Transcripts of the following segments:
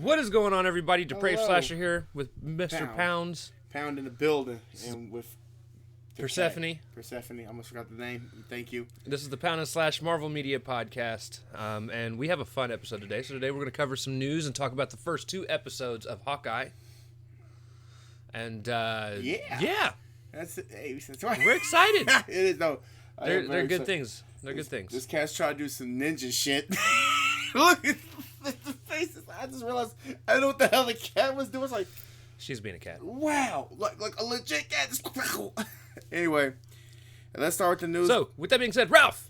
What is going on, everybody? Depraved Hello. Slasher here with Mr. Pounds. Pound in the building. And with Persephone. Persephone. I almost forgot the name. Thank you. This is the Pound and Slash Marvel Media Podcast. And we have a fun episode today. So today we're going to cover some news and talk about the first 2 episodes of Hawkeye. And, yeah. That's right. We're excited. It is, though. They're good things. They're good things. This cat's trying to do some ninja shit. Look at the faces. I just realized I don't know what the hell the cat was doing. It's like, she's being a cat. wow, like a legit cat. Anyway, let's start with the news. So, with that being said, Ralph,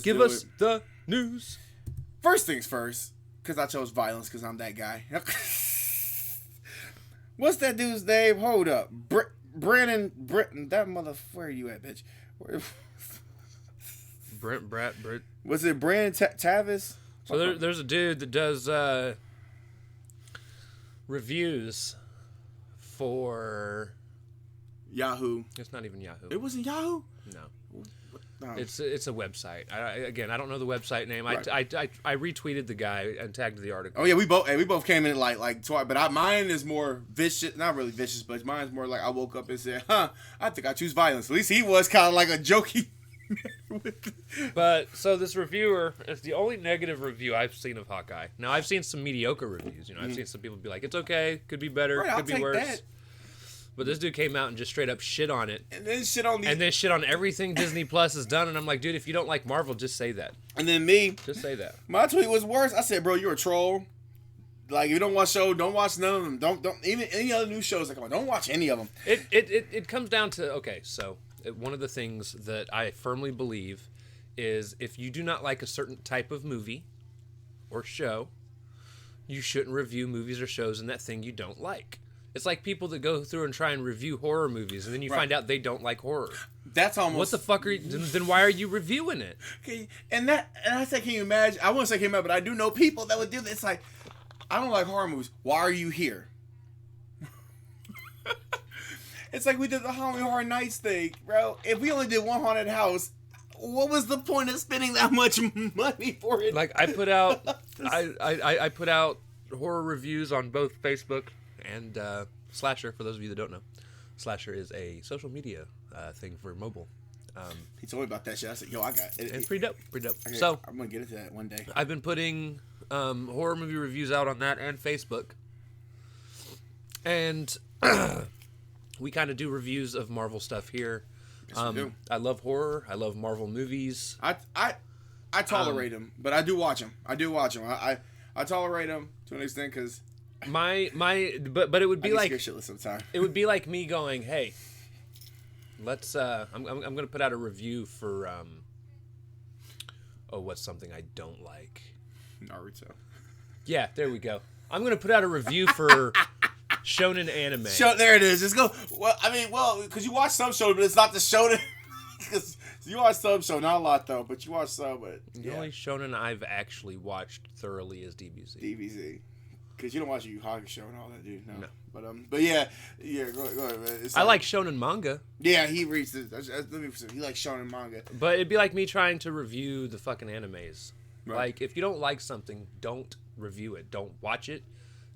give us the news. First things first, because I chose violence because I'm that guy. What's that dude's name? Hold up. Britton. That motherfucker. Where are you at, bitch? Britt. Was it Brandon Tavis? So there's a dude that does reviews for Yahoo. It's not even Yahoo. It wasn't Yahoo? No. No. It's a website. I don't know the website name. Right. I retweeted the guy and tagged the article. Oh yeah, we both came in like twice, but mine is more vicious. Not really vicious, but mine's more like I woke up and said, I think I choose violence. At least he was kind of like a jokey. But so this reviewer, it's the only negative review I've seen of Hawkeye. Now I've seen some mediocre reviews. I've seen some people be like, it's okay, could be better, Right, could be worse. That. But this dude came out and just straight up shit on it. And then shit on everything Disney Plus has done. And I'm like, dude, if you don't like Marvel, just say that. And then me. Just say that. My tweet was worse. I said, bro, you're a troll. Like, if you don't watch show, don't watch none of them. Don't even any other new shows that come on. Don't watch any of them. It comes down to, okay, so one of the things that I firmly believe is if you do not like a certain type of movie or show, you shouldn't review movies or shows in that thing you don't like. It's like people that go through and try and review horror movies, and then you find out they don't like horror. That's almost... What the fuck are you... Then why are you reviewing it? Okay, and I said, can you imagine... I wouldn't say can you imagine, but I do know people that would do this. It's like, I don't like horror movies. Why are you here? It's like we did the Halloween Horror Nights thing, bro. If we only did one haunted house, what was the point of spending that much money for it? Like, I put out... I put out horror reviews on both Facebook and Slasher, for those of you that don't know. Slasher is a social media thing for mobile. He told me about that shit. I said, yo, I got it. It's pretty dope. Pretty dope. Okay, So, I'm going to get into that one day. I've been putting horror movie reviews out on that and Facebook. And we kind of do reviews of Marvel stuff here. Yes, we do. I love horror. I love Marvel movies. I tolerate them, but I do watch them. I tolerate them to an extent because... But it would be like it would be like me going, hey, let's I'm gonna put out a review for what's something I don't like? Naruto. Yeah, there we go. I'm gonna put out a review for shonen anime. There it is. Just go. Well, because you watch some shows, but it's not the shonen. Because you watch some show, not a lot though, but you watch some. But the only shonen I've actually watched thoroughly is DBZ. Because you don't watch Yu Hakusho show and all that, dude. No. But yeah, go ahead, man. I like shonen manga. Yeah, he reads it. He likes shonen manga. But it'd be like me trying to review the fucking animes. Right. Like, if you don't like something, don't review it. Don't watch it.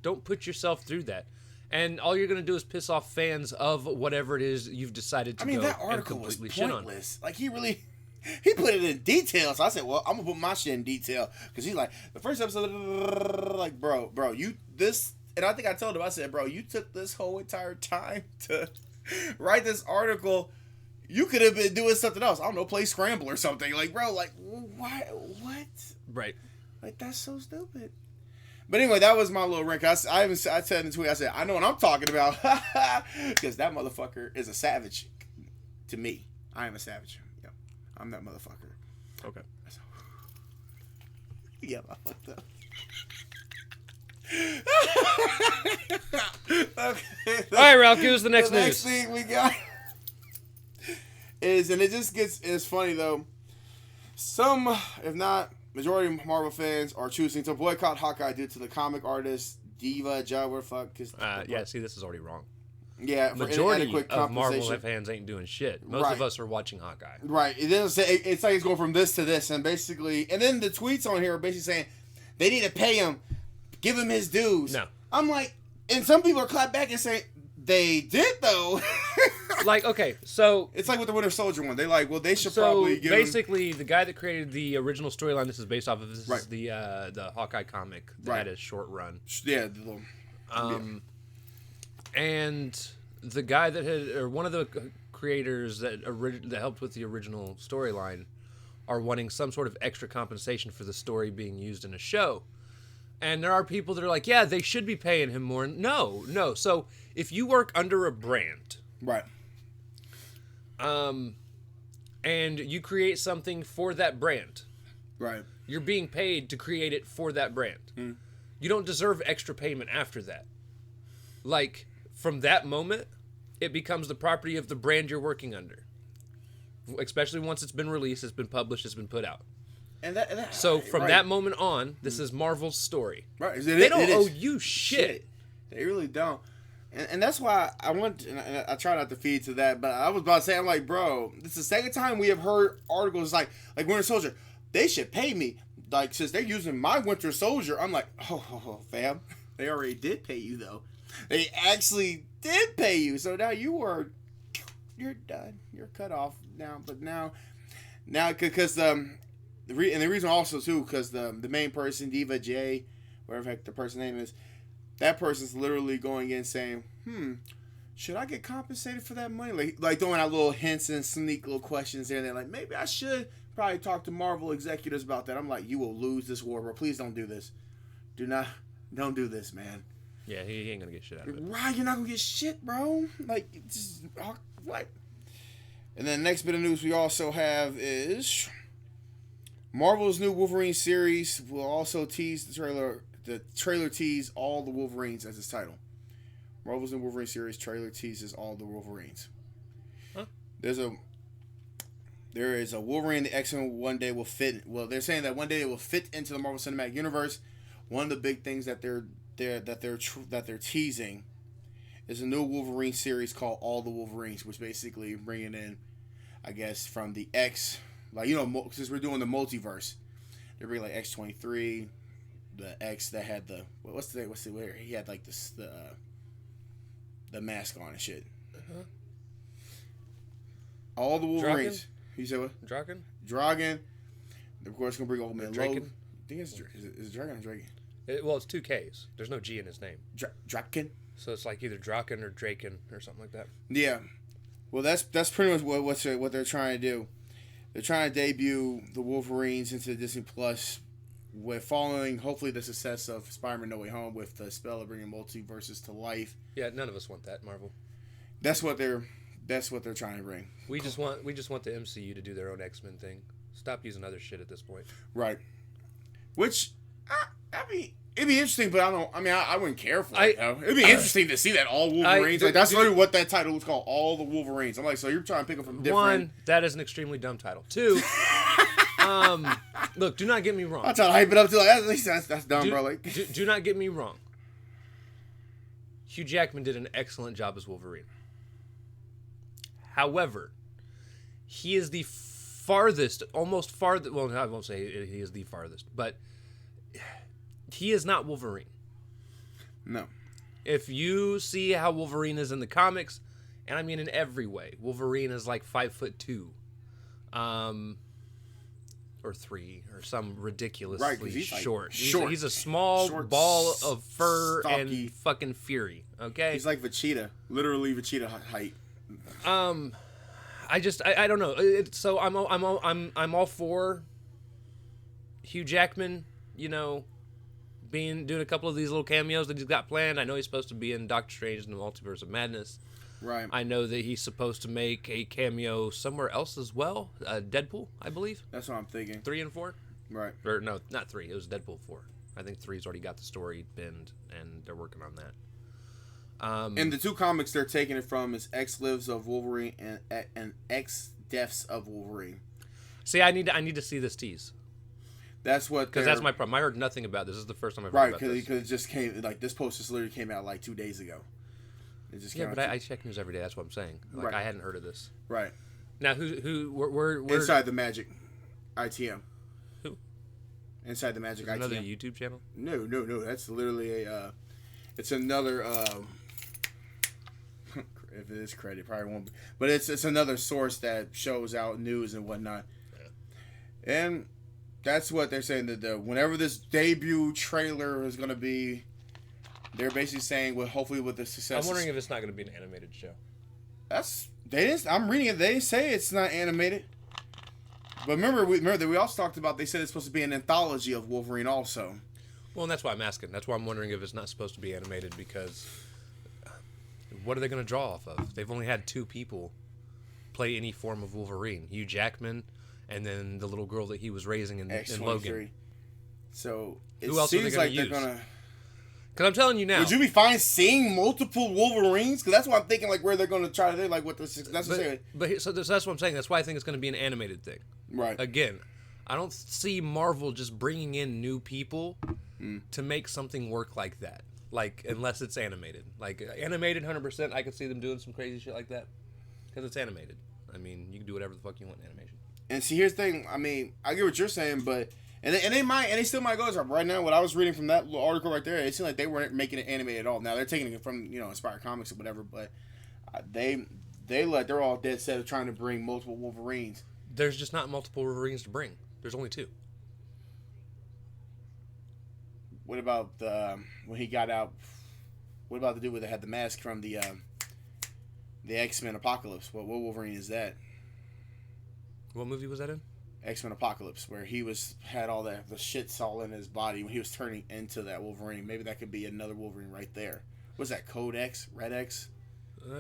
Don't put yourself through that. And all you're going to do is piss off fans of whatever it is you've decided to go that and article was completely shit on. pointless. Like, he put it in detail. So I said, well, I'm going to put my shit in detail. Because he's like, the first episode, like, bro, and I think I told him, I said, bro, you took this whole entire time to write this article. You could have been doing something else. I don't know, play Scramble or something. Like, bro, like, what? Right. Like, that's so stupid. But anyway, that was my little rant. I said in the tweet, I said, I know what I'm talking about. Because that motherfucker is a savage to me. I am a savage. Yep. I'm that motherfucker. Okay. Yeah, I fucked up. Okay. All right, Ralph, give us the next news. Next thing we got is, and it's funny though, some, if not majority of Marvel fans are choosing to boycott Hawkeye due to the comic artist Diva Jabber fuck. Yeah, see, this is already wrong. Yeah, majority of Marvel fans ain't doing shit. Most of us are watching Hawkeye. Right. It doesn't say. It's like it's going from this to this, and basically, and then the tweets on here are basically saying they need to pay him give him his dues. No. I'm like, and some people are clap back and say they did though. Like, okay, so it's like with the Winter Soldier one. They like, well, they should so probably give basically the guy that created the original storyline this is based off of this Right. is the Hawkeye comic that Right. had a short run. Yeah. The little, And the guy that had, or one of the creators that helped with the original storyline, are wanting some sort of extra compensation for the story being used in a show. And there are people that are like, yeah, they should be paying him more. No. So if you work under a brand, right. and you create something for that brand, Right. you're being paid to create it for that brand. You don't deserve extra payment after that. Like, from that moment, it becomes the property of the brand you're working under. Especially once it's been released, it's been published, it's been put out. And that So from right. that moment on, this is Marvel's story. Right. They don't owe you shit. They really don't. And that's why I want, and I try not to feed to that, but I was about to say, I'm like, bro, this is the second time we have heard articles like Winter Soldier, they should pay me. Like, since they're using my Winter Soldier, I'm like, oh, fam, they already did pay you, though. They actually did pay you. So now you're done. You're cut off now. But now, because, and the reason also, too, because the main person, Diva J, whatever the heck the person's name is, that person's literally going in saying, should I get compensated for that money? Like throwing out little hints and sneak little questions there. And they're like, maybe I should probably talk to Marvel executives about that. I'm like, you will lose this war, bro. Please don't do this. Don't do this, man. Yeah, he ain't gonna get shit out of it. Right, you're not gonna get shit, bro. Like, just, what? And then the next bit of news we also have is Marvel's new Wolverine series will also tease the trailer. The trailer tease all the Wolverines as its title. Marvel's new Wolverine series trailer teases all the Wolverines. Huh? There is a Wolverine the X-Men one day will fit. Well, they're saying that one day it will fit into the Marvel Cinematic Universe. One of the big things that they're teasing is a new Wolverine series called All the Wolverines, which basically bringing in, I guess, from the X, like, you know, since we're doing the multiverse, they're bringing like X-23. The X that had the what's the where he had like this the mask on and shit. Uh-huh. All the Wolverines. Draken? You said what? Draken? Of course, gonna bring Old Man Logan. I think it's is it Draken or Draken? Well, it's two K's. There's no G in his name. Draken. So it's like either Draken or Draken or something like that. Yeah. Well, that's pretty much what they're trying to do. They're trying to debut the Wolverines into Disney Plus. With following, hopefully, the success of Spider-Man No Way Home with the spell of bringing multiverses to life. Yeah, none of us want that, Marvel. That's what they're trying to bring. We just want the MCU to do their own X-Men thing. Stop using other shit at this point. Right. Which, it'd be interesting, but I wouldn't care for it. Though. It'd be interesting to see that all Wolverines. That's literally what that title was called, All the Wolverines. I'm like, so you're trying to pick them from different. One, that is an extremely dumb title. Two. Look, do not get me wrong. I'll try to hype it up to at least that's dumb, bro. Like, do not get me wrong. Hugh Jackman did an excellent job as Wolverine. However, he is the farthest, almost farthest. Well, I won't say he is the farthest, but he is not Wolverine. No. If you see how Wolverine is in the comics, and I mean in every way, Wolverine is like 5'2". Or 3, or some ridiculously he's short. Like He's a small short, ball of fur stocky. and fucking fury. Okay, He's like Vegeta, literally Vegeta height. I don't know. So I'm all for Hugh Jackman. You know, doing a couple of these little cameos that he's got planned. I know he's supposed to be in Doctor Strange and the Multiverse of Madness. Right. I know that he's supposed to make a cameo somewhere else as well. Deadpool, I believe. That's what I'm thinking. 3 and 4. Right. Or no, not 3. It was Deadpool 4. I think 3's already got the story pinned, and they're working on that. And the two comics they're taking it from is X Lives of Wolverine and X Deaths of Wolverine. See, I need to see this tease. That's what, because that's my problem. I heard nothing about this. This is the first time I've heard about this. Because it just came, like, this post just literally came out like 2 days ago. It just but I check news every day. That's what I'm saying. Like, right. I hadn't heard of this. Right. Now, where Inside the Magic ITM. Who? Inside the Magic ITM. Another YouTube channel? No. That's literally a. It's another. If it is credit, probably won't be. But it's another source that shows out news and whatnot. Yeah. And that's what they're saying, that whenever this debut trailer is going to be, they're basically saying, well, hopefully with the success. I'm wondering if it's not going to be an animated show. I'm reading it. They say it's not animated. But remember that we also talked about, they said it's supposed to be an anthology of Wolverine also. Well, and that's why I'm asking. That's why I'm wondering if it's not supposed to be animated, because what are they going to draw off of? They've only had 2 people play any form of Wolverine. Hugh Jackman, and then the little girl that he was raising in Logan. So who else are they going to use? Because I'm telling you now. Would you be fine seeing multiple Wolverines? Because that's what I'm thinking, like, where they're going to try to do, like, what this. That's what I'm saying. That's why I think it's going to be an animated thing. Right. Again, I don't see Marvel just bringing in new people to make something work like that. Like, unless it's animated. Like, animated 100%, I could see them doing some crazy shit like that. Because it's animated. I mean, you can do whatever the fuck you want in animation. And see, here's the thing. I mean, I get what you're saying, but and they still might go as right now. What I was reading from that little article right there, it seemed like they weren't making it animated at all. Now they're taking it from Inspired Comics or whatever, but they're all dead set of trying to bring multiple Wolverines. There's just not multiple Wolverines to bring. There's only 2. What about when he got out? What about the dude that had the mask from the X-Men Apocalypse? What Wolverine is that? What movie was that in? X-Men Apocalypse, where he had all the shits all in his body when he was turning into that Wolverine. Maybe that could be another Wolverine right there. Was that Code X? Red X?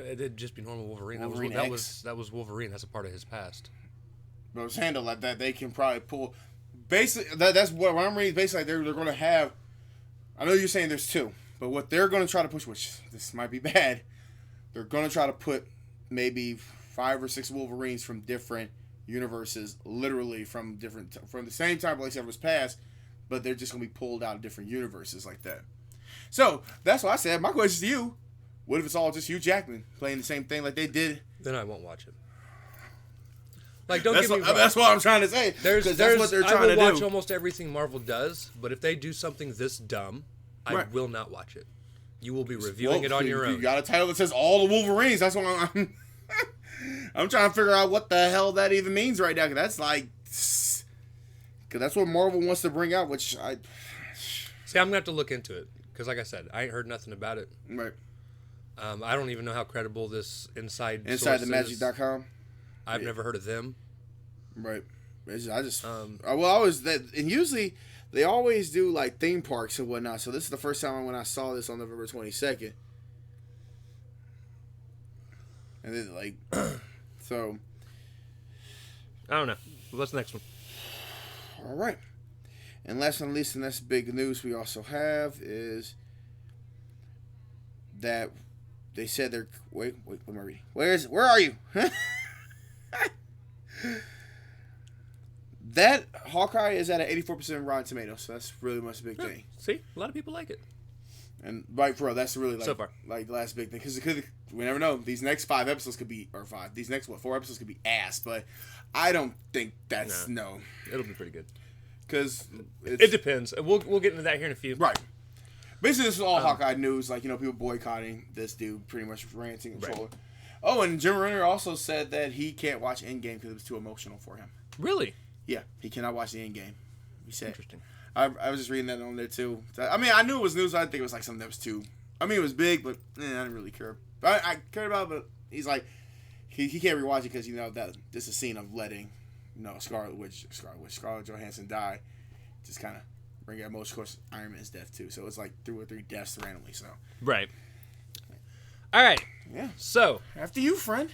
It'd just be normal Wolverine. Wolverine that was Wolverine. That's a part of his past. But it's handled like that. They can probably pull. Basically, that's what I'm reading. Basically, they're going to have. I know you're saying there's 2, but what they're going to try to push, which this might be bad, they're going to try to put maybe 5 or 6 Wolverines from different universes, literally from the same time place that was past, but they're just going to be pulled out of different universes like that. So that's what I said. My question to you: what if it's all just Hugh Jackman playing the same thing like they did? Then I won't watch it. Like, don't get me wrong. That's what I'm trying to say. That's what they're trying to do. I will watch almost everything Marvel does, but if they do something this dumb, I will not watch it. You will be reviewing it on your own. You got a title that says all the Wolverines. That's what I'm trying to figure out what the hell that even means right now. Because that's what Marvel wants to bring out, which I... See, I'm going to have to look into it. Because like I said, I ain't heard nothing about it. Right. I don't even know how credible this Inside the Magic.com. I've never heard of them. Right. And usually they always do like theme parks and whatnot. So this is the first time when I saw this on November 22nd. And then so. I don't know. What's the next one? All right. And last but not least, the next big news we also have is that they said they're... Wait, what am I reading? Where are you? That Hawkeye is at an 84% Rotten Tomatoes, so that's really much a big thing. See? A lot of people like it. And right, for real, that's really so far the last big thing. Because we never know. These next 5 episodes could be... Or 5. These next, 4 episodes could be ass. But I don't think that's... No. It'll be pretty good. Because... It depends. We'll get into that here in a few. Right. Basically, this is all Hawkeye news. Like, people boycotting this dude, pretty much ranting and trolling. Right. Oh, and Jim Renner also said that he can't watch Endgame because it was too emotional for him. Really? Yeah, he cannot watch the Endgame. He said. Interesting. I was just reading that on there, too. I mean, I knew it was news. I didn't think it was like something that was too... I mean, it was big, but I didn't really care. I cared about it, but he's like... He can't rewatch it because, that this is a scene of letting, Scarlett Johansson die. Just kind of bring out most, of course, Iron Man's death, too. So it's like 2 or 3 deaths randomly, so... Right. All right. Yeah. So... After you, friend.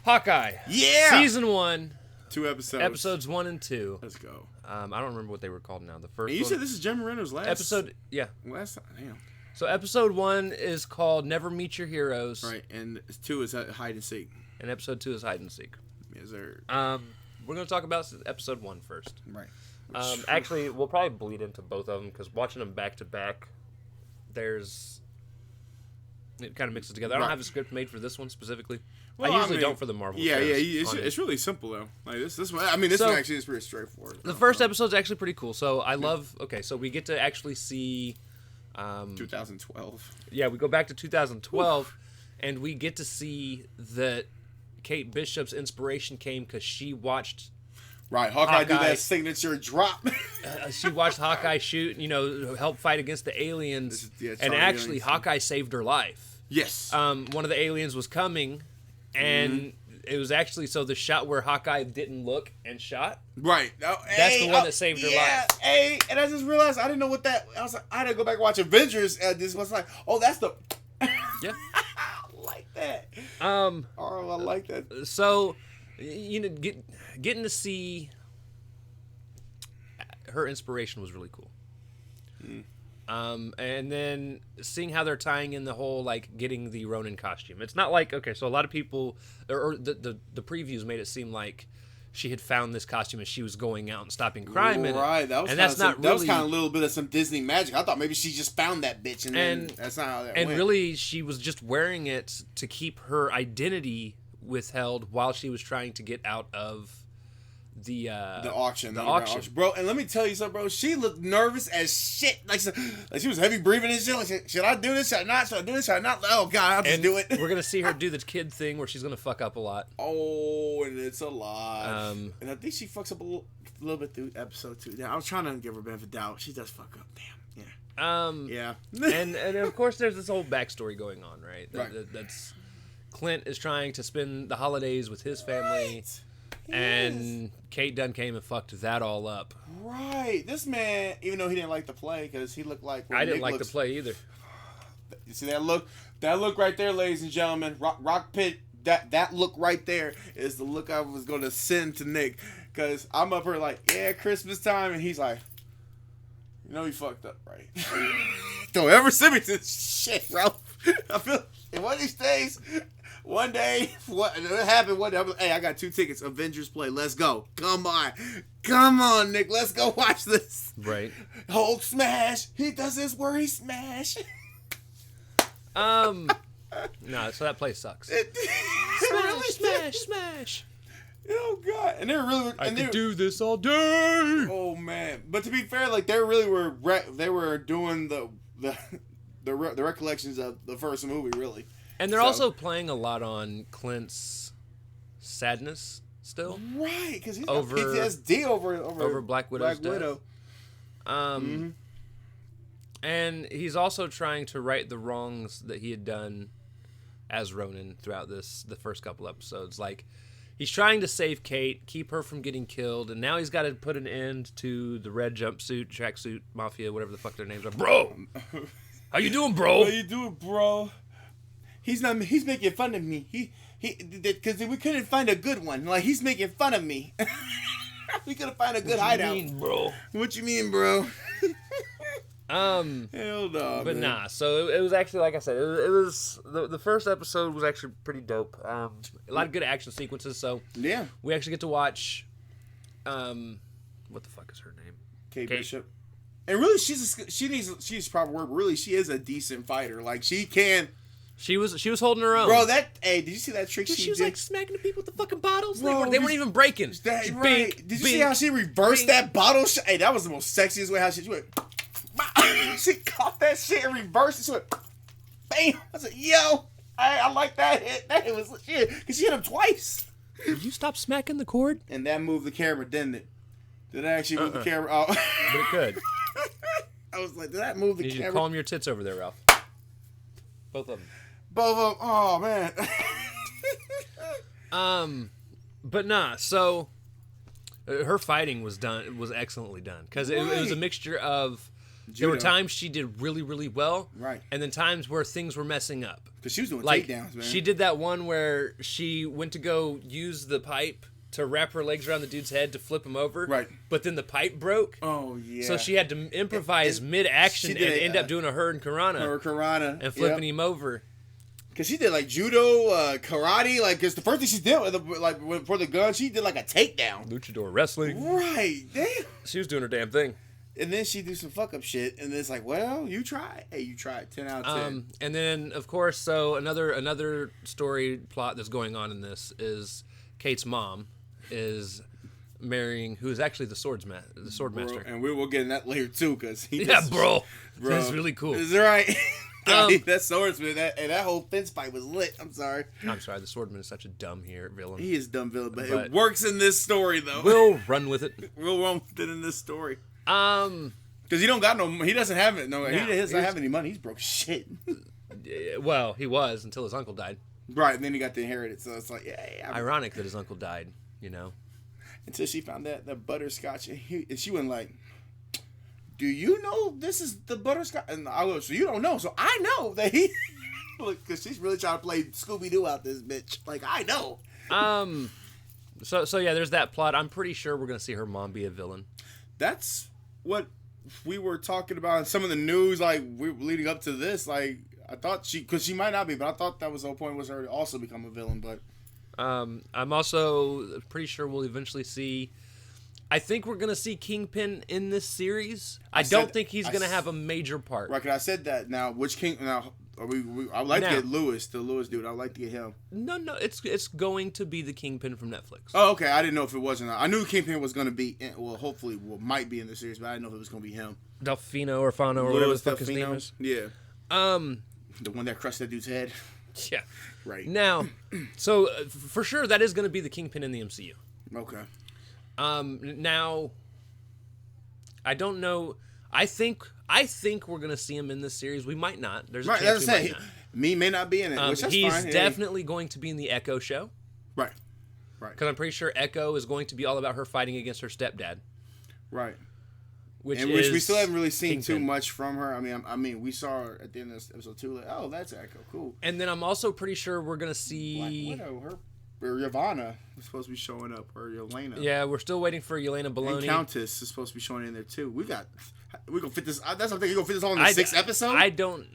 Hawkeye. Yeah! Season 1. 2 episodes. Episodes 1 and 2. Let's go. I don't remember what they were called now. The first and you one... said this is Jeremy Renner's last... Episode... Yeah. Last time. Damn. So episode 1 is called Never Meet Your Heroes. Right. And 2 is Hide and Seek. And episode 2 is Hide and Seek. Yes, sir. We're going to talk about episode 1 first. Right. Actually, we'll probably bleed into both of them because watching them back to back, it kind of mixes together. I don't have a script made for this one specifically. Well, I usually don't for the Marvel. Yeah, shows, it's really simple though. Like this one. I mean, this one actually is pretty straightforward. The first episode's actually pretty cool. So I love. Okay, so we get to actually see. 2012. Yeah, we go back to 2012, and we get to see that Kate Bishop's inspiration came because she watched. Right, Hawkeye do that signature drop. She watched Hawkeye shoot, help fight against the aliens, and actually Hawkeye saved her life. Yes. One of the aliens was coming, and it was actually the shot where Hawkeye didn't look and shot. Right. That's the one that saved her life. And I just realized I didn't know what that. I was like, I had to go back and watch Avengers. And this was like, oh, that's the. Yeah. I like that. I like that. So, getting to see her inspiration was really cool. And then seeing how they're tying in the whole getting the Ronin costume. It's not like so a lot of people or the previews made it seem like she had found this costume and she was going out and stopping crime in it. Right, that was that was kind of a little bit of some Disney magic. I thought maybe she just found that bitch and then that's not how that went. And really, she was just wearing it to keep her identity withheld while she was trying to get out of the auction. The auction. Bro, and let me tell you something, bro. She looked nervous as shit. Like she was heavy breathing and shit. Like, should I do this? Should I not? Should I do this? Should I not? Oh, God, I'll just do it. We're going to see her do the kid thing where she's going to fuck up a lot. Oh, and it's a lot. And I think she fucks up a little bit through episode 2. Yeah, I was trying to give her a benefit of doubt. She does fuck up. Damn. Yeah. Yeah. and of course, there's this whole backstory going on, right? That's Clint is trying to spend the holidays with his family. Right. And Kate Dunn came and fucked that all up. Right. This man, even though he didn't like to play, because he looked like... I didn't like to play either. You see that look? That look right there, ladies and gentlemen. Rock Pit, that look right there is the look I was going to send to Nick. Because I'm up here like, yeah, Christmas time. And he's like, he fucked up, right? Don't ever send me to this shit, bro. I feel... And one of these days... One day, what happened? One day, hey, I got 2 tickets. Avengers play. Let's go. Come on, Nick. Let's go watch this. Right. Hulk smash. He does this where he smash. No, so that place sucks. Smash. Oh God! And they're really. I could do this all day. Oh man! But to be fair, they really were. They were doing the recollections of the first movie, really. And they're also playing a lot on Clint's sadness still. Right, because he's got PTSD over Black Widow's death. And he's also trying to right the wrongs that he had done as Ronin throughout the first couple episodes. He's trying to save Kate, keep her from getting killed, and now he's got to put an end to the red jumpsuit, tracksuit, mafia, whatever the fuck their names are. Bro! How you doing, bro? How you doing, bro? He's making fun of me. Because we couldn't find a good one. He's making fun of me. We couldn't find a good hideout. What you mean, bro? What you mean, bro? Hell no, but man. nah. So it was actually, like I said, it was the first episode was actually pretty dope. A lot of good action sequences. So yeah, we actually get to watch. What the fuck is her name? Kate Bishop. And really, she's proper word. Really, she is a decent fighter. She can. She was holding her own. Bro, did you see that trick she was did? Smacking the people with the fucking bottles? Bro, they weren't even breaking. Right. Bink, Did you see how she reversed that bottle? Hey, that was the most sexiest way how she went. She caught that shit and reversed it. She went, bam. I said, yo, I like that hit. That hit was shit. Because she hit him twice. Did you stop smacking the cord? And that moved the camera, didn't it? Did I actually move the camera? Oh. But it could. I was like, did that move the camera? You should calm your tits over there, Ralph. Both of them. Oh man. But nah. So her fighting was excellently done because it was a mixture of. Judo. There were times she did really, really well, right, and then times where things were messing up. Because she was doing takedowns, man. She did that one where she went to go use the pipe to wrap her legs around the dude's head to flip him over, right? But then the pipe broke. Oh yeah. So she had to improvise mid-action and end up doing a hurricanrana and flipping him over. Cause she did judo, karate, cause the first thing she did for the gun, she did a takedown. Luchador wrestling. Right, damn. She was doing her damn thing. And then she do some fuck up shit, and it's like, well, you try. Hey, you tried. 10 out of 10. And then, of course, so another story plot that's going on in this is Kate's mom is marrying who is actually the sword master. And we will get in that later too, because bro, that's really cool. Is that right? That swordsman, that whole fence fight was lit. I'm sorry. The swordman is such a dumb villain. He is a dumb villain, but it works in this story though. We'll run with it. We'll run with it in this story. Because he don't got no. He doesn't have it. No, he doesn't have any money. He's broke as shit. Well, he was until his uncle died. Right, and then he got to inherit it. So it's like, yeah. Ironic that his uncle died. Until she found that butterscotch, and she went like, "Do you know this is the butterscotch?" And I go, "So you don't know? So I know that he." Look, because she's really trying to play Scooby Doo out this bitch. Like I know. So yeah, there's that plot. I'm pretty sure we're gonna see her mom be a villain. That's what we were talking about in some of the news, like we're leading up to this. Like I thought because she might not be, but I thought that was the whole point, was her to also become a villain. But I'm also pretty sure we'll eventually see. I think we're gonna see Kingpin in this series. I don't think he's gonna have a major part. Right? 'Cause I said that. Now, which King? Now, I would like to get Lewis, the Lewis dude. I would like to get him. No, it's going to be the Kingpin from Netflix. Oh, okay. I didn't know if it was or not. I knew Kingpin was gonna be. Hopefully, might be in the series, but I didn't know if it was gonna be him. Delfino or Fano or whatever the fuck his name is. Yeah. The one that crushed that dude's head. Yeah. Right. Now, so for sure that is going to be the Kingpin in the MCU. Okay. Now, I don't know. I think we're going to see him in this series. We might not. There's a chance we might not. Me may not be in it, which that's he's fine. definitely going to be in the Echo show. Right. Because I'm pretty sure Echo is going to be all about her fighting against her stepdad. Right. Which we still haven't really seen Kingpin. too much from her. I mean, we saw her at the end of this episode 2. Like, oh, that's Echo, cool. And then I'm also pretty sure we're gonna see Black Widow, or Yavanna is supposed to be showing up, or Yelena. Yeah, we're still waiting for Yelena Baloney. And Countess is supposed to be showing in there too. We're gonna fit this. That's what I'm thinking. You're gonna fit this all in the 6th episode. I don't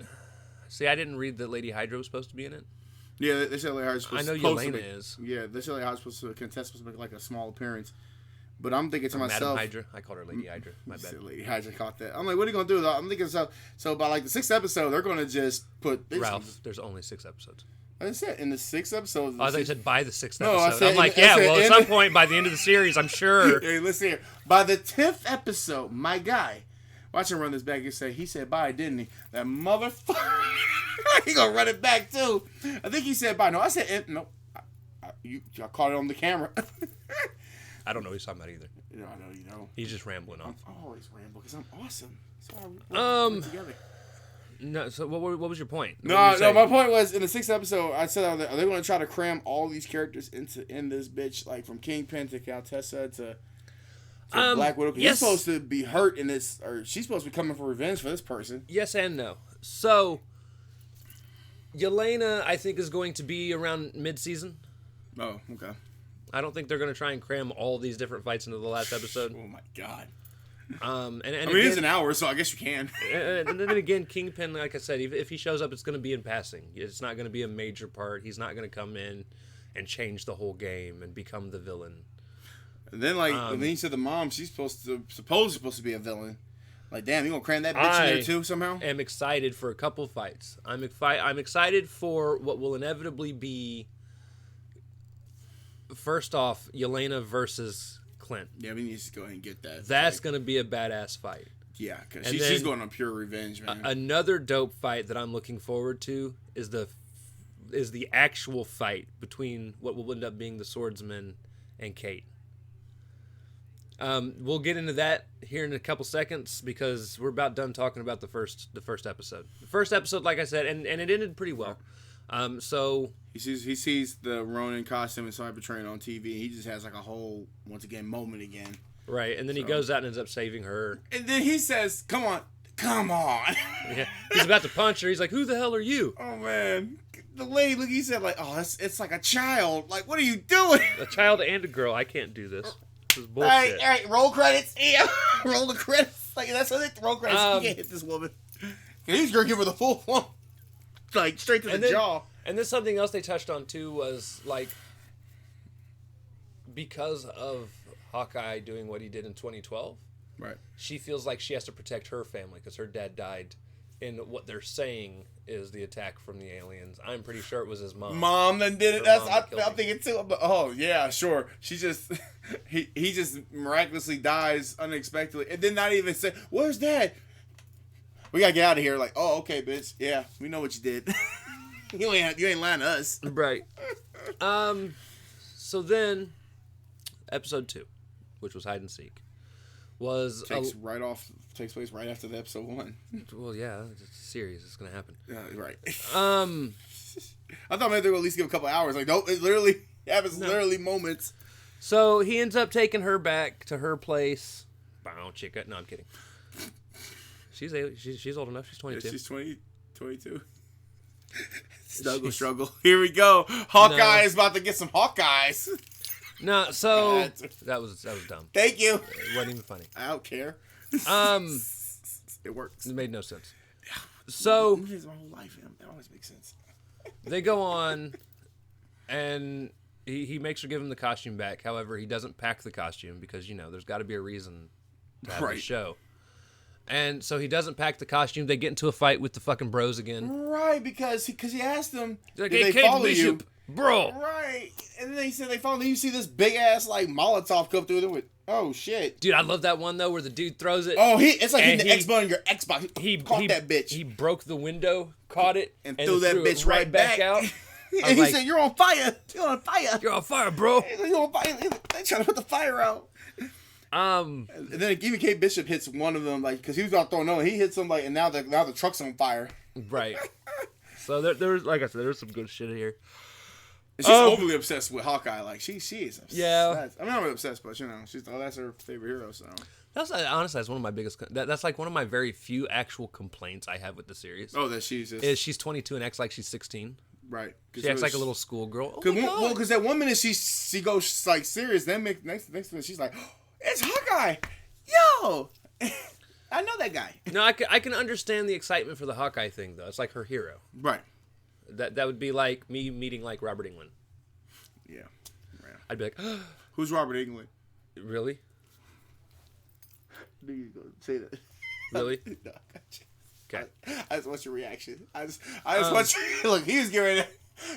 see. I didn't read that Lady Hydra was supposed to be in it. Yeah, they said Lady Hydra's supposed to. I know Yelena is. Yeah, they said Lady Hydra's supposed to make like a small appearance. But I'm thinking to myself, Madam Hydra. I called her Lady Hydra. My bad. Lady Hydra caught that. I'm like, what are you gonna do? Though? I'm thinking so by like the 6th episode, they're gonna just put Ralph. There's only 6 episodes. I said in the 6th episode. I thought you said by the 6th episode. No, I said, I'm like, at some point by the end of the series, I'm sure. Hey, listen here. By the 10th episode, my guy, watch him run this back. He said bye, didn't he? That motherfucker. He gonna run it back too. I think he said bye. No, I said no. I caught it on the camera. I don't know what he's talking about either. I know you know. He's just rambling on. I'm always rambling because I'm awesome. That's why we together. No, so what was your point? No, my point was in the 6th episode, I said, are they going to try to cram all these characters in this bitch, like from Kingpin to Countessa to Black Widow? Yes. He's supposed to be hurt in this, or she's supposed to be coming for revenge for this person. Yes and no. So, Yelena, I think, is going to be around mid-season. Oh, okay. I don't think they're going to try and cram all these different fights into the last episode. Oh my god. And I mean, it's an hour, so I guess you can. And then again, Kingpin, like I said, if he shows up, it's going to be in passing. It's not going to be a major part. He's not going to come in and change the whole game and become the villain. And then, then he said the mom, she's supposed to be a villain. Like, damn, you gonna cram that bitch in there too somehow? I'm excited for a couple fights. I'm excited for what will inevitably be. First off, Yelena versus Clint. Yeah, we need to go ahead and get that. That's going to be a badass fight. Yeah, because she's going on pure revenge, man. Another dope fight that I'm looking forward to is the actual fight between what will end up being the swordsman and Kate. We'll get into that here in a couple seconds because we're about done talking about the first episode. The first episode, like I said, and it ended pretty well. So he sees the Ronin costume and Cybertrain on TV. And he just has like a whole once again moment again. Right, and then he goes out and ends up saving her. And then he says, "Come on." Yeah, he's about to punch her. He's like, "Who the hell are you?" Oh man, the lady. Look, he said like, "Oh, it's like a child. Like, what are you doing?" A child and a girl. I can't do this. This is bullshit. All right. Roll credits. Yeah, roll the credits. Like that's what they roll credits. You can't hit this woman. He's gonna give her the full one. Like straight to the jaw. And then something else they touched on too was like because of Hawkeye doing what he did in 2012, Right. She feels like she has to protect her family because her dad died. And what they're saying is the attack from the aliens. I'm pretty sure it was his mom. Mom then did it. Her mom I'm thinking too. But oh yeah, sure. She just he just miraculously dies unexpectedly, and then not even say, "Where's Dad?" We gotta get out of here. Like, oh okay, bitch. Yeah, we know what you did. you ain't lying to us. Right. So then, episode 2, which was hide and seek, was takes place right after the episode 1. Well, yeah, it's a series. It's gonna happen. Right. I thought maybe they would at least give a couple hours. Like, nope, it literally happens. Literally moments. So he ends up taking her back to her place. Bow, chica. No, I'm kidding. She's old enough. She's 22. Yeah, she's 22. Struggle. Here we go. Hawkeye is about to get some Hawkeyes. No, so that was dumb. Thank you. It wasn't even funny. I don't care. It works. It made no sense. So Here's my whole life. That always makes sense. they go on, and he makes her give him the costume back. However, he doesn't pack the costume because there's got to be a reason to have the show. And so he doesn't pack the costume. They get into a fight with the fucking bros again. Right, because he asked them, like, did hey, they follow Bishop, you? Bro. Right. And then he said they followed you. You see this big ass like Molotov come through there with, oh shit. Dude, I love that one though where the dude throws it. Oh, it's like hitting the X button on your Xbox. He caught that bitch. He broke the window, caught it, and threw that bitch right back out. And he said, "You're on fire. You're on fire. You're on fire, bro. You're on fire. They trying to put the fire out." And then even Kate Bishop hits one of them, like, because he was out throwing on. He hits him, like, and now the truck's on fire. Right. So there's, like I said, there's some good shit here. She's overly obsessed with Hawkeye. Like, she is obsessed. Yeah. I mean, I'm not obsessed, but, that's her favorite hero, so. Honestly, that's one of my biggest... That's like one of my very few actual complaints I have with the series. Oh, that she's just... Is she's 22 and acts like she's 16. Right. She acts like a little schoolgirl. Because that one minute she goes, like, serious. Then next minute she's like... It's Hawkeye! Yo! I know that guy. No, I can understand the excitement for the Hawkeye thing, though. It's like her hero. Right. That would be like me meeting, like, Robert Englund. Yeah. I'd be like, who's Robert Englund? Really? You go say that. Really? No, I got you. Okay. I just want your reaction. I just want you... Look, he was giving...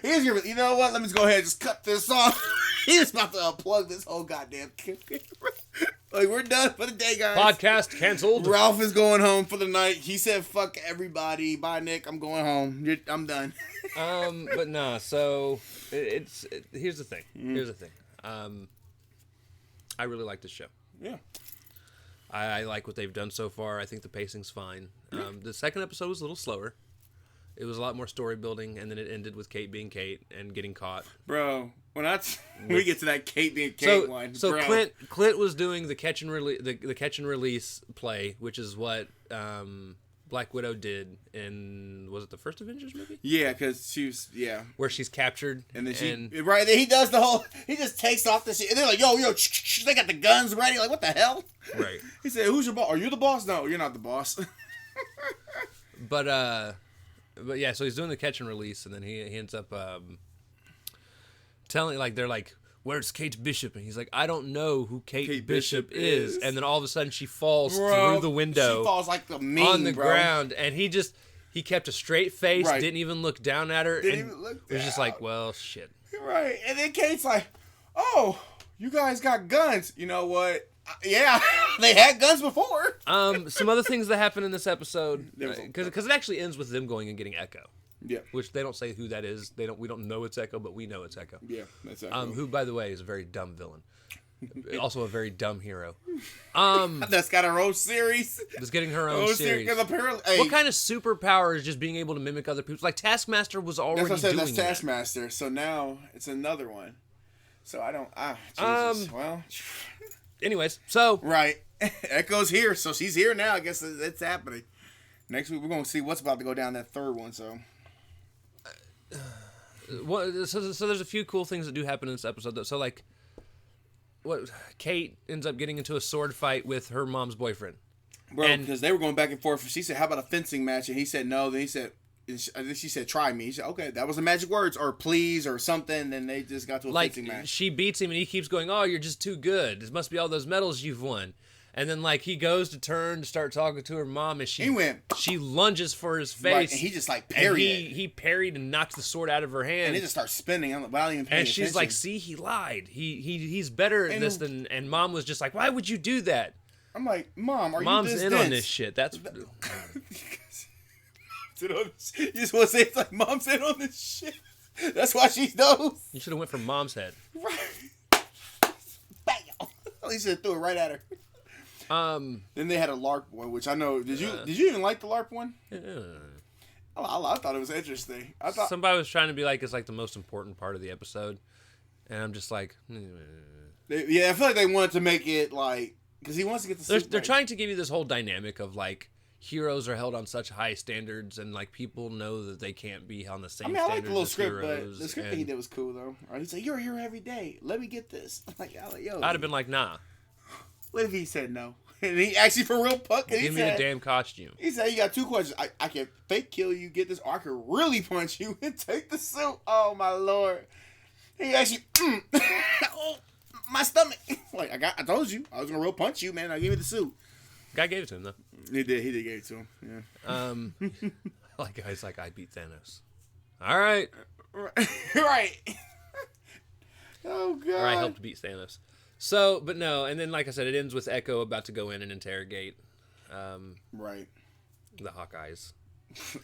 You know what? Let me just go ahead and just cut this off. He's about to unplug this whole goddamn camera. Like, we're done for the day, guys. Podcast canceled. Ralph is going home for the night. He said, fuck everybody. Bye, Nick. I'm going home. I'm done. But no, so here's the thing. Here's the thing. I really like this show. Yeah. I like what they've done so far. I think the pacing's fine. The second episode was a little slower. It was a lot more story building, and then it ended with Kate being Kate and getting caught. Bro, when we get to that Kate being Kate one, so bro. Clint was doing the catch and release play, which is what Black Widow did in, was it the first Avengers movie? Yeah, because she was, where she's captured, and then right, he does the whole, he just takes off the shit, and they're like, yo, they got the guns ready, like, what the hell? Right. He said, who's your boss? Are you the boss? No, you're not the boss. But yeah, so he's doing the catch and release, and then he ends up telling, like, they're like, where's Kate Bishop? And he's like, I don't know who Kate Bishop is. And then all of a sudden she falls through the window. She falls like the meme, on the ground, and he kept a straight face, didn't even look down at her, and it was just like, well, shit. Right, and then Kate's like, oh, you guys got guns. You know what? Yeah, they had guns before. Some other things that happen in this episode, because it actually ends with them going and getting Echo. Yeah. Which they don't say who that is. We don't know it's Echo, but we know it's Echo. Yeah, that's Echo. Who, by the way, is a very dumb villain. Also a very dumb hero. That's got her own series. That's getting her own series. Apparently, what kind of superpower is just being able to mimic other people? Like Taskmaster was already doing that. That's Taskmaster. So now it's another one. So I don't. Jesus. Well. Anyways, so right, Echo's here, so she's here now. I guess it's happening. Next week we're gonna see what's about to go down that third one. So, so there's a few cool things that do happen in this episode, though. So like, Kate ends up getting into a sword fight with her mom's boyfriend, bro, because they were going back and forth. She said, "How about a fencing match?" And he said, "No." Then he said, I think she said, "Try me." He said, "Okay." That was the magic words, or please, or something. Then they just got to a fencing match. She beats him, and he keeps going, "Oh, you're just too good. This must be all those medals you've won." And then like he goes to turn to start talking to her mom, and He went. she lunges for his face. Right, and he just like parried it. He parried and knocked the sword out of her hand. And it just starts spinning. I'm like, without even paying and she's attention. like, "See, he lied. He's better at this than." And mom was just like, "Why would you do that?" I'm like, Mom, are Mom's you this in dense? on this shit. That's You just want to say it's like Mom's in on this shit. That's why she knows. you should have went for mom's head. Right. Bam. He should have threw it right at her. Then they had a LARP one, which I know. Did you even like the LARP one? I thought it was interesting. I thought Somebody was trying to be like it's like the most important part of the episode, and I'm just like, I feel like they wanted to make it like because he wants to get the. they're trying to give you this whole dynamic of like heroes are held on such high standards, and like people know that they can't be on the same. I mean, I like the little as script, heroes, but the script that he did was cool though. Right? He's like, "You're a hero every day. Let me get this." I'm like, yo. I'd have been like, nah. What if he said no? And he actually for real punk. Give me the damn costume. He said, "You got two questions. I can fake kill you, get this, or I can really punch you and take the suit." Oh my lord! He actually, oh, my stomach. Like I told you, I was gonna real punch you, man. I give you the suit. Guy gave it to him though. He did give it to him. Yeah. Like guys, like I beat Thanos. All right. Right. Oh god. Or I helped beat Thanos. So, but no, and then like I said, it ends with Echo about to go in and interrogate Right. the Hawkeyes.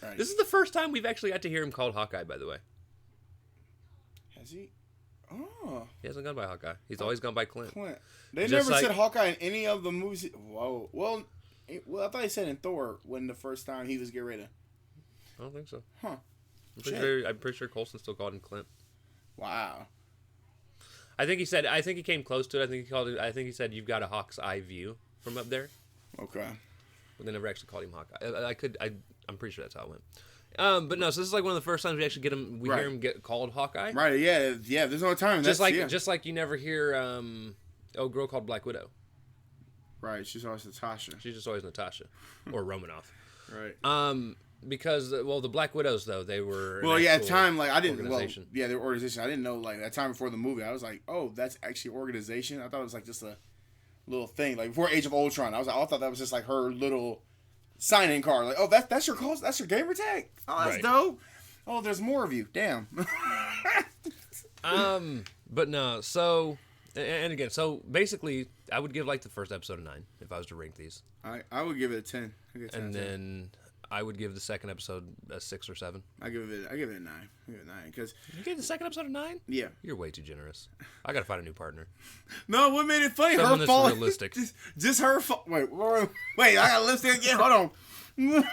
Right. This is the first time we've actually got to hear him called Hawkeye, by the way. Has he? Oh. He hasn't gone by Hawkeye. He's always gone by Clint. They Just never like- said Hawkeye in any of the movies. Whoa. Well, I thought he said in Thor when the first time he was getting rid of. I don't think so. Huh. I'm pretty sure Coulson still called him Clint. Wow. I think he came close to it. I think he said you've got a hawk's eye view from up there. Okay. But they never actually called him Hawkeye. I'm pretty sure that's how it went. But no, so this is like one of the first times we actually hear him get called Hawkeye. Right. Yeah. There's no time. Just like you never hear a girl called Black Widow. Right. She's always Natasha. She's just always Natasha or Romanoff. Right. Because the Black Widows though they were at the time like I didn't. organization. Well, yeah, they were organization. I didn't know like that time before the movie. I was like, oh, that's actually an organization. I thought it was like just a little thing like before Age of Ultron. I thought that was just like her little sign-in card. Like, oh, that's your call. That's your gamer tag. Oh, that's dope. Oh, there's more of you. Damn. But no. So, and again, so basically, I would give like the first episode a 9 if I was to rank these. I would give it a 10. And then I would give the second episode a 6 or 7. I give it a 9. I give it a 9 because You gave the second episode a 9? yeah. You're way too generous. I gotta find a new partner. No, what made it funny? Someone Her that's fault. realistic. Just her fault. Wait. I got lipstick again. Hold on.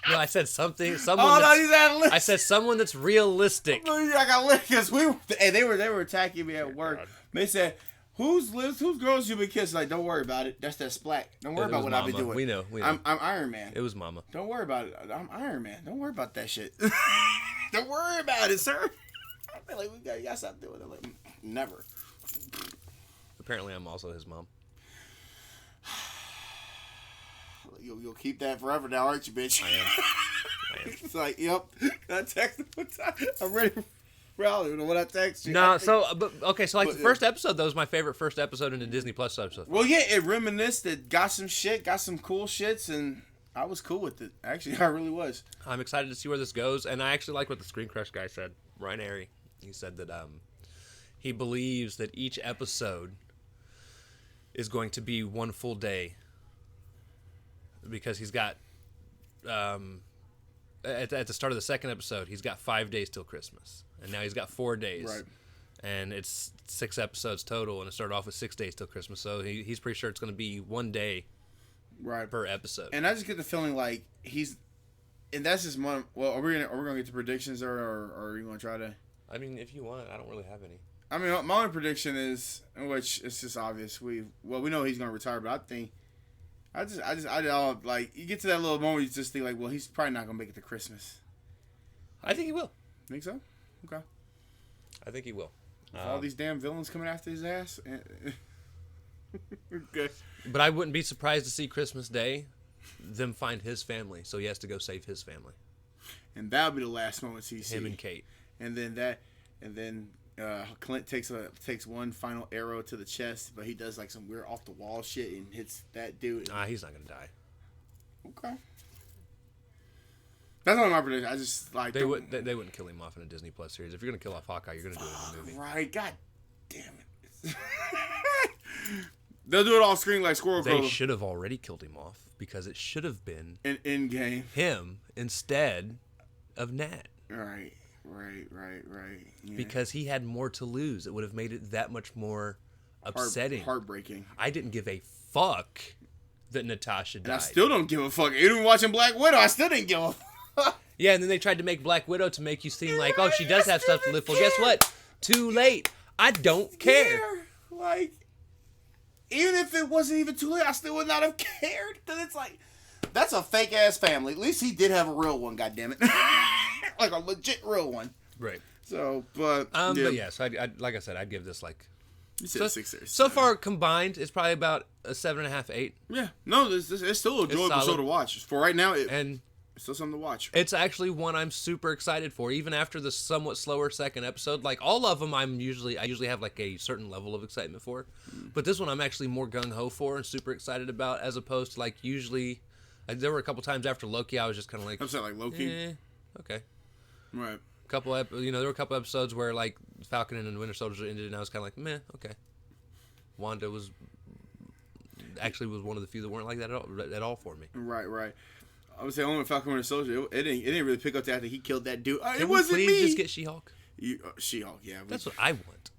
No, I said something. Oh Someone. no, That's, you got lipstick. I said someone that's realistic. I got lipstick because they were attacking me at work. God. They said, whose girls you been kissing? Like, don't worry about it. That's that splat. Don't worry It about was what I be Mama. doing. We know. I'm Iron Man. It was Mama. Don't worry about it. I'm Iron Man. Don't worry about that shit. Don't worry about it, sir. I feel like you gotta stop doing it. Like, never. Apparently, I'm also his mom. You'll keep that forever now, aren't you, bitch? I am. It's like, yep. I text him one time. I'm ready. I don't even know what I text you. No, so okay, so like But, the first episode though was my favorite first episode in the Disney Plus episode. Well, yeah, it reminisced. It got some shit, got some cool shits, and I was cool with it. Actually, I really was. I'm excited to see where this goes, and I actually like what the Screen Crush guy said. Ryan Airy, he said that he believes that each episode is going to be one full day because he's got at the start of the second episode he's got 5 days till Christmas, and now he's got 4 days. Right. And it's 6 episodes total, and it started off with 6 days till Christmas. So he's pretty sure it's going to be 1 day Right. per episode. And I just get the feeling like and that's just one. Well, are we gonna get to predictions, or are you gonna try to? I mean, if you want, I don't really have any. I mean, my only prediction is, which it's just obvious. We know he's gonna retire, but I think, I don't like. You get to that little moment, you just think like, well, he's probably not gonna make it to Christmas. I think he will. Think so? Okay. I think he will. With all these damn villains coming after his ass. Okay. But I wouldn't be surprised to see Christmas Day them find his family, so he has to go save his family. And that'll be the last moment he sees Him and Kate. And then Clint takes one final arrow to the chest, but he does like some weird off the wall shit and hits that dude. Nah, he's not gonna die. Okay. That's not my prediction. I just like they wouldn't kill him off in a Disney Plus series. If you're gonna kill off Hawkeye, you're gonna do it in a movie. Right? God damn it. They'll do it off screen like Squirrel Girl. They should have already killed him off because it should have been in game him instead of Nat. Right. Yeah. Because he had more to lose. It would have made it that much more upsetting. Heartbreaking. I didn't give a fuck that Natasha died. And I still don't give a fuck. Even watching Black Widow, I still didn't give a fuck. Yeah, and then they tried to make Black Widow to make you seem like, oh, she does have stuff to live for. Guess what? Too late. I don't care. Yeah, like, even if it wasn't even too late, I still would not have cared. Because it's like, that's a fake ass family. At least he did have a real one, goddammit. Like a legit real one. Right. So, but. But yeah, so I like I said, I'd give this like. You said 6 or 7. So far combined, it's probably about a 7.5, 8. Yeah. No, it's still an enjoyable show to watch. For right now, and it's still something to watch. It's actually one I'm super excited for, even after the somewhat slower second episode. Like all of them, I usually have like a certain level of excitement for, but this one I'm actually more gung ho for and super excited about, as opposed to like usually. There were a couple times after Loki, I was just kind of like, I'm saying like Loki. Okay. Right. There were a couple episodes where like Falcon and Winter Soldier ended, and I was kind of like, meh, okay. Wanda was one of the few that weren't like that at all for me. Right. I would say only with Falcon and Winter Soldier, it didn't really pick up after he killed that dude. Can it wasn't we me. Just get She-Hulk? She-Hulk, yeah. That's what I want.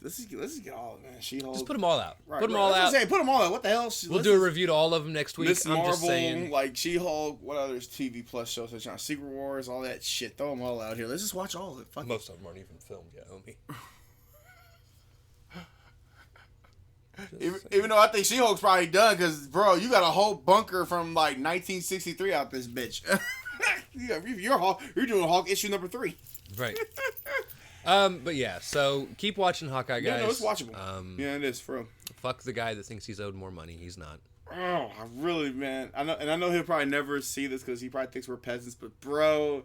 Let's just get all of it, man. She-Hulk. Just put them all out. Right, put them all out. Put them all out. What the hell? We'll do a review to all of them next week. Miss I'm Marvel, just saying. like She-Hulk, what other TV Plus shows? Such as Secret Wars, all that shit. Throw them all out here. Let's just watch all of it. Fuck Most of them aren't even filmed yet, homie. Even though I think She-Hulk's probably done, because, bro, you got a whole bunker from, like, 1963 out this bitch. You're doing Hulk issue number 3. Right. But yeah, so keep watching Hawkeye, guys. Yeah, no, it's watchable. Yeah, it is, for real. Fuck the guy that thinks he's owed more money. He's not. Oh, I really, man. I know he'll probably never see this because he probably thinks we're peasants, but, bro...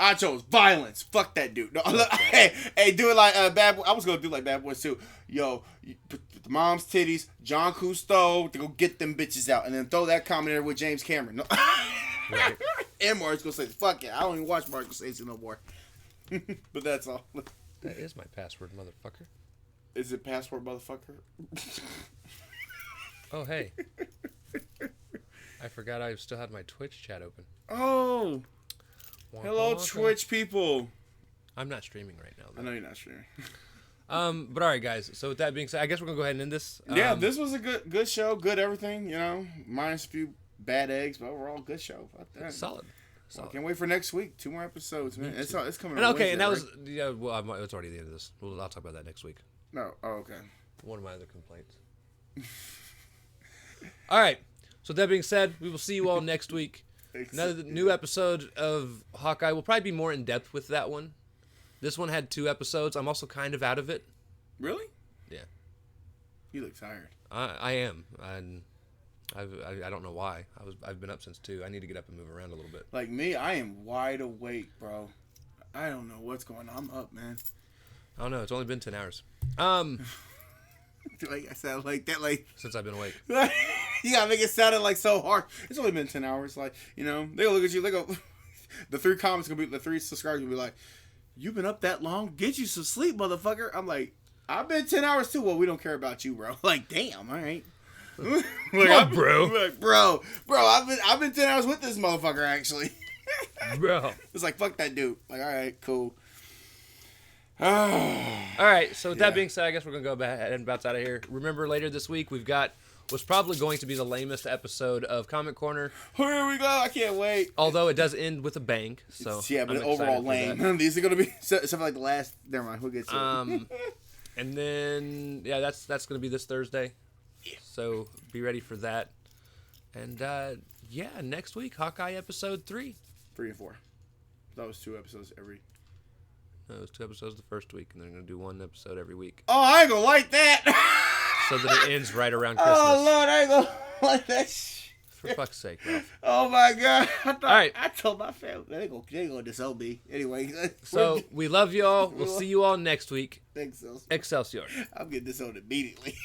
I chose violence. Fuck that dude. No, look, hey, do it like Bad Boy. I was gonna do like Bad Boys too. Yo, you put the mom's titties, John Cousteau, to go get them bitches out, and then throw that comment there with James Cameron. No. Right. And Martin Scorsese. Fuck it. I don't even watch Martin Scorsese no more. But that's all. That is my password, motherfucker. Is it password, motherfucker? Oh, hey. I forgot I still had my Twitch chat open. Oh. Hello, Twitch people. I'm not streaming right now, though. I know you're not streaming. But all right, guys. So with that being said, I guess we're gonna go ahead and end this. Yeah, this was a good show, good everything. You know, minus a few bad eggs, but overall good show. Solid. I can't wait for next week. 2 more episodes, man. It's coming. And okay, Wednesday, and that right? was well, it's already the end of this. I'll talk about that next week. No. Oh, okay. One of my other complaints. All right. So with that being said, we will see you all next week. Another new episode of Hawkeye. We'll probably be more in depth with that one. This one had 2 episodes. I'm also kind of out of it. Really? Yeah. You look tired. I am, and I don't know why. I've been up since 2. I need to get up and move around a little bit. Like me, I am wide awake, bro. I don't know what's going on. I'm up, man. I don't know. It's only been 10 hours. Like I said, like that, like Since I've been awake. You gotta make it sound like so hard. It's only been 10 hours. Like, you know, they gonna look at you. They go, the 3 comments gonna be, the 3 subscribers gonna be like, "You've been up that long? Get you some sleep, motherfucker." I'm like, I've been 10 hours too. Well, we don't care about you, bro. Like, damn, all right. Like, come on, bro. Like, bro, I've been 10 hours with this motherfucker actually. Bro. It's like, fuck that dude. Like, all right, cool. All right, so with that being said, I guess we're going to go ahead and bounce out of here. Remember, later this week, we've got what's probably going to be the lamest episode of Comic Corner. Here we go. I can't wait. Although it does end with a bang. So yeah, but overall lame. These are going to be something like the last. Never mind. We'll get to it. And then, yeah, that's going to be this Thursday. Yeah. So be ready for that. And, yeah, next week, Hawkeye episode 3. 3 and 4. That was 2 episodes every... No, it was 2 episodes the first week, and they're going to do 1 episode every week. Oh, I ain't gonna like that! So that it ends right around Christmas. Oh, Lord, I ain't gonna like that. For fuck's sake, Ralph. Oh my God! I thought, All right. I told my family they gonna disown me anyway. So we love y'all. We'll see you all next week. Thanks, Excelsior. I'm getting disowned immediately.